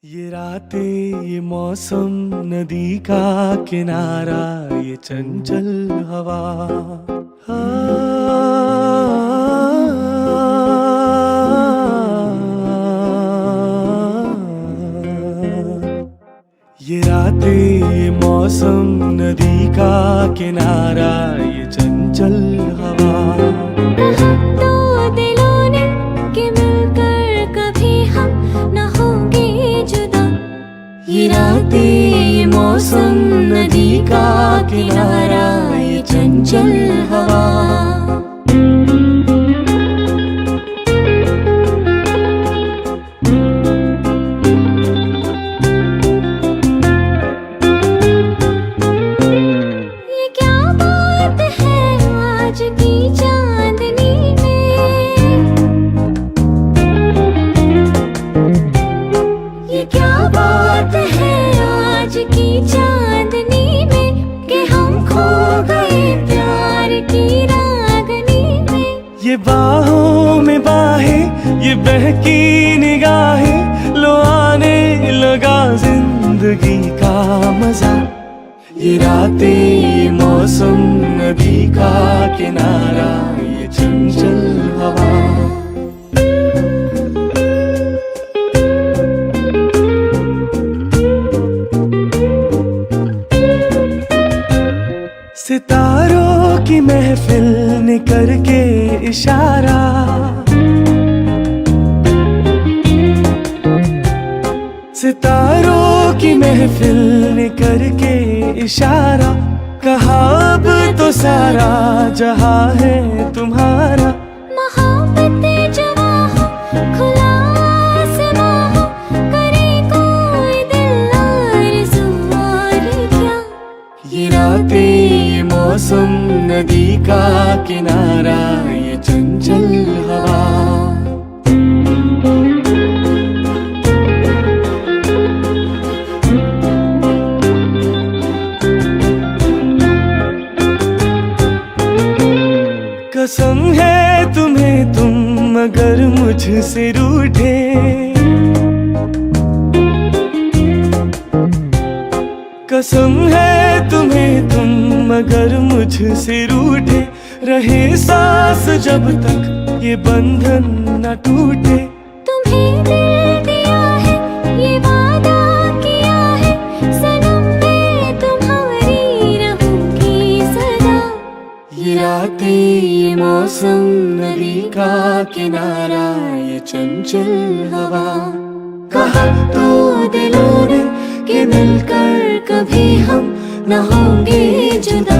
ये रातें ये मौसम नदी का किनारा ये चंचल हवा ये रातें ये मौसम नदी का किनारा ये चंचल हवा दो दिलों ने कि मिलकर कभी हम न होंगे जुदा। ये रातें ये मौसम नदी का किनारा ये चंचल हवा ये क्या बात है आज की चांदनी में, ये क्या बात है आज की चांदनी में कि हम खो गए प्यार की रागनी में। ये बाहों में बाहें ये बहकी निगाहें लो आने लगा जिंदगी का मजा। ये रातें ये मौसम नदी का किनारा ये चंचल हवा सितारों की महफिल ने करके इशारा सितारों की महफिल ने करके इशारा कहा अब तो सारा जहां है तुम्हारा। मोहब्बतें जवां हो खुला आसमां हो करे कोई दिल आरज़ू और क्या। ये रातें ये मौसम नदी का किनारा ये चंचल हवा कसम है तुम्हें तुम अगर मुझसे रूठे कसम है तुम्हें तुम अगर मुझसे रूठे रहे सांस जब तक ये बंधन न टूटे। तुम्हें दिल दिया है ये वादा किया है सनम मैं तुम्हारी रहूंगी सदा। ये रातें ये मौसम नदी का किनारा ये चंचल हवा कहा तो दिलों ने कि मिलकर कभी हम न होंगे जुदा।